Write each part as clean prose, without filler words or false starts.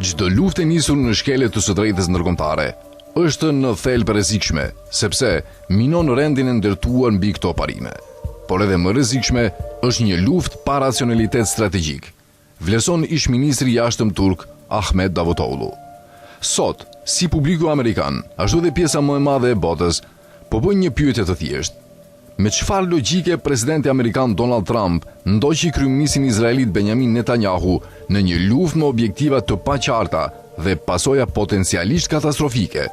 Çdo luftë e nisur në shkeljet të së drejtës ndërkombëtare është në thelb e rrezikshme, sepse minon rendin e ndërtuar mbi këto parime. Por edhe më rrezikshme është një luftë pa racionalitet strategjik, vlerëson ish-ministri i jashtëm turk Ahmet Davutoglu. Sot, si publiku amerikan, ashtu dhe pjesa më e madhe e botës, po bën një pyetje të thjeshtë. Me çfarë logjike presidenti amerikan Donald Trump ndoqi kryeministrin izraelit Benjamin Netanyahu në një luftë me objektiva të paqarta dhe pasoja potencialisht katastrofike?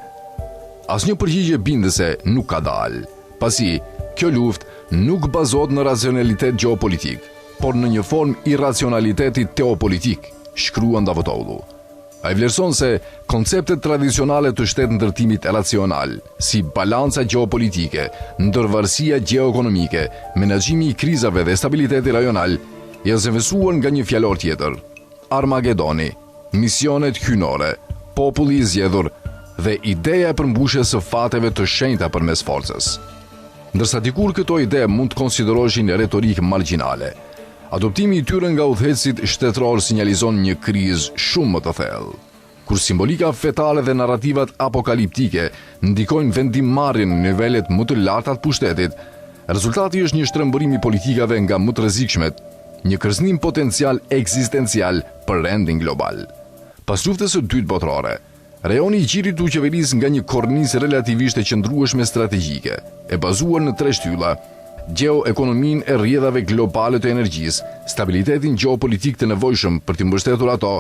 Asnjë përgjigje bindëse nuk ka dalë, pasi kjo luftë nuk bazohet në racionalitet gjeopolitik, por në një formë irracionaliteti teopolitik, shkruan Davutoglu. Ai vlerëson se konceptet tradicionale të shtetë ndërtimit racional, si balanca gjeopolitike, ndërvarësia gjeoekonomike, menaxhimi i krizave dhe stabiliteti rajonal, janë zëvendësuar nga një fjalor tjetër: Armagedoni, misionet hyjnore, populli i zgjedhur dhe ideja e përmbushjes së fateve të shenjta përmes forcës. Ndërsa dikur këto ide mund të konsideroheshin retorikë margjinale, adoptimi i tyre nga udhëheqësit shtetëror sinjalizon një krizë shumë më të thellë. Kur simbolika fetare dhe narrativat apokaliptike ndikojnë vendimmarrjen në nivelet më të larta të pushtetit, rezultati është një shtrembërim i politikave nga më të rrezikshmet, një kërcënim potencial ekzistencial për rendin global. Pas luftës së dytë botërore, rajoni i Gjirit u qeveris nga një kornizë relativisht e qëndrueshme strategjike, e bazuar në 3 shtylla: gjeoekonominë e rrjedhave globale të energjisë, stabilitetin gjeopolitik të nevojshëm për të mbështetur ato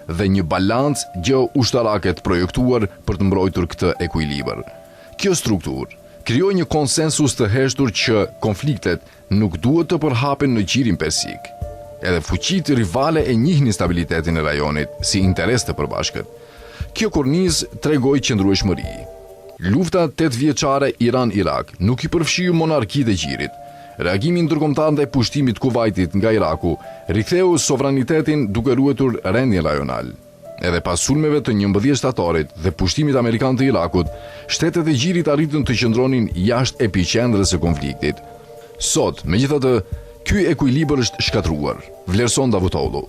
dhe një balancë gjeo-ushtarake të projektuar për të mbrojtur këtë ekuilibër. Kjo strukturë krijoi një konsensus të heshtur që konfliktet nuk duhet të përhapen në Gjirin Persik. Edhe fuqitë rivale e njihnin stabilitetin e rajonit si interes të përbashkët. Kjo kornizë tregoi qëndrueshmëri. Lufta 8-vjeçare Iran-Irak nuk i përfshiu monarkitë e Gjirit. Reagimi ndërkombëtar ndaj pushtimit Kuvajtit nga Iraku riktheu sovranitetin duke ruetur rendin rajonal. Edhe pas sulmeve të 11 shtatorit dhe pushtimit amerikan të Irakut, shtetet e Gjirit arritën të qëndronin jashtë epiqendrës së konfliktit. Sot, megjithatë, ky ekuilibër është shkatruar, vlerëson Davutoglu.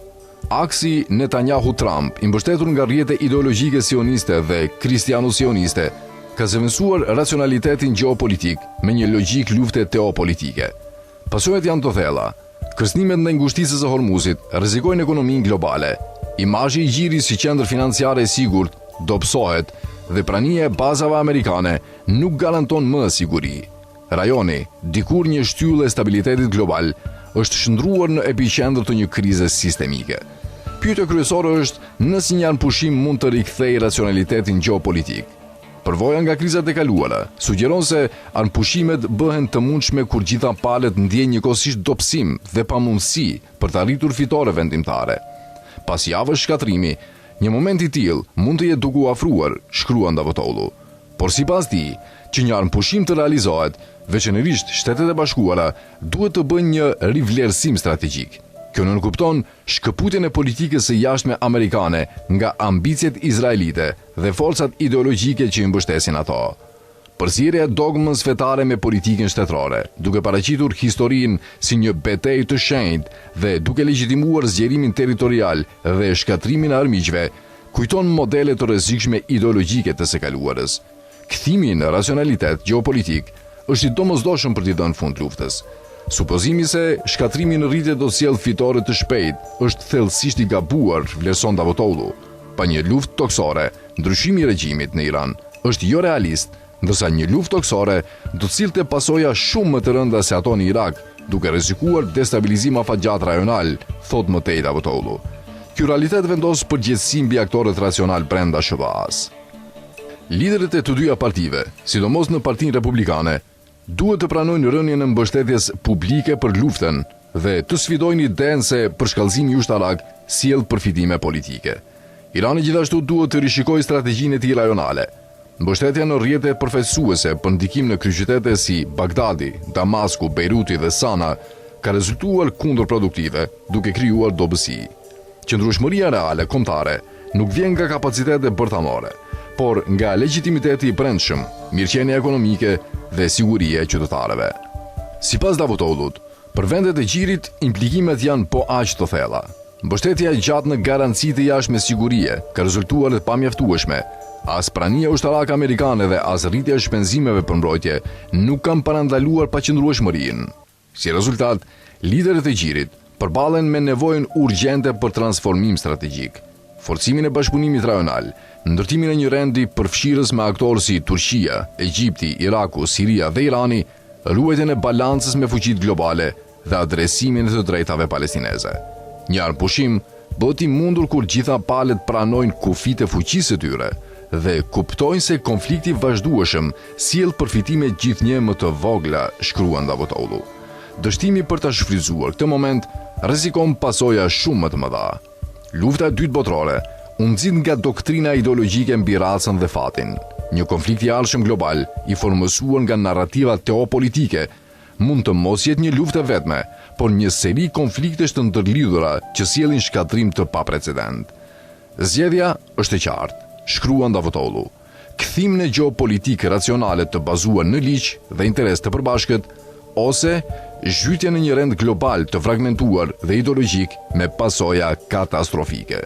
Aksi Netanyahu-Trump, i mbështetur nga rrjete ideologjike sioniste dhe kristiano-sioniste, ka zëvendësuar racionalitetin gjeopolitik me një logjik lufte teopolitike. Pasojat janë të thella. Kërcënimet ndaj ngushticës së Hormuzit rrezikojnë ekonominë globale. Imazhi i Gjirit si qendër financiare e sigurt dobësohet dhe prania e bazave amerikane nuk garanton më siguri. Rajoni, dikur një shtyllë e stabilitetit global, është shndruar në epiqendër të një krize sistemike. Pyetja kryesore është nëse një anëpushim mund të rikthejë racionalitetin gjeopolitik. Përvoja nga krizat e kaluara sugjeron se anëpushimet bëhen të mundshme kur gjitha palët ndjejnë njëkohësisht dobësim dhe pamundësi për të arritur fitore vendimtare. Pas javësh shkatrimi, një moment i tillë mund të jetë duke u afruar, shkruan Davutoglu. Por sipas tij, që një anëpushim të realizohet, veçanërisht Shtetet e Bashkuara duhet të bëjnë një rivlerësim strategjik. Kjo nënkupton shkëputjen e politikës së jashtme amerikane nga ambicjet izraelite dhe forcat ideologjike që i mbështesin ato. Përsierja e dogmës fetare me politikën shtetërore, duke paraqitur historinë si një betejë të shenjtë dhe duke legjitimuar zgjerimin territorial dhe shkatrimin e armiqve, kujton modele të rrezikshme ideologjike të së kaluarës. Kthimi në racionalitet gjeopolitik është i domosdoshëm për t'i dhënë fund luftës. Supozimi se shkatrimi në rritje do sjellë fitore të shpejtë është thellësisht i gabuar, vlerëson Davutoglu. Pa një luftë toksore, ndryshimi i regjimit në Iran është jo realist, ndërsa një luftë toksore do të sillte pasoja shumë më të rënda se ato në Irak, duke rrezikuar destabilizim afatgjat rajonal, thot më tej Davutoglu. Ky realitet vendos përgjegjësi mbi aktorët racional brenda SBA-s. Liderët e të dyja partive, sidomos në Partinë Republikane, duhet të pranojnë rënien e mbështetjes publike për luftën dhe të sfidojnë idenë se përshkallëzimi ushtarak sjell përfitime politike. Irani gjithashtu duhet të rishikojë strategjinë e tij rajonale. Mbështetja në rrjete përfaqësuese për ndikim në kryeqytete si Bagdadi, Damasku, Beiruti dhe Sana ka rezultuar kundërproduktive, duke krijuar dobësi. Qëndrueshmëria reale kombëtare nuk vjen nga kapacitetet bërthamore, por nga legitimiteti i brendshëm, mirëqenia ekonomike dhe siguria e qytetarëve. Sipas Davutoglut, për vendet e Gjirit implikimet janë po aq të thella. Mbështetja e gjatë në garanci të jashtme sigurie ka rezultuar të pamjaftueshme. As prania ushtarake amerikane dhe as rritja e shpenzimeve për mbrojtje nuk kanë parandaluar paqëndrueshmërinë. Si rezultat, liderët e gjirit përballen me nevojën urgjente për transformim strategjik, forcimin e bashkëpunimit rajonal, ndërtimin e një rendi përfshirës me aktorë si Turqia, Egjipti, Iraku, Siria dhe Irani, ruajtjen e balancës me fuqitë globale dhe adresimin e të drejtave palestineze. Një arpushim bëhet i mundur kur gjitha palët pranojnë kufit e fuqisë së tyre dhe kuptojnë se konflikti vazhdueshëm sjell përfitime gjithnjë më të vogla, shkruan Davutoglu. Dështimi për ta shfrytzuar këtë moment rrezikon pasoja shumë më të mëdha. Lufta e dytë botërore u nxit nga doktrina ideologjike mbi racën dhe fatin. Një konflikt i arshëm global, i formësuar nga narrativa teopolitike, mund të mos jetë një luftë e vetme, por një seri konfliktesh të ndërlidhura që sjellin shkatrim të paprecedent. Zgjedhja është e qartë, shkruan Davutoglu. Kthim në gjeopolitikë racionale të bazuar në ligj dhe interes të përbashkët, ose zhytje në një rend global të fragmentuar dhe ideologjik me pasoja katastrofike.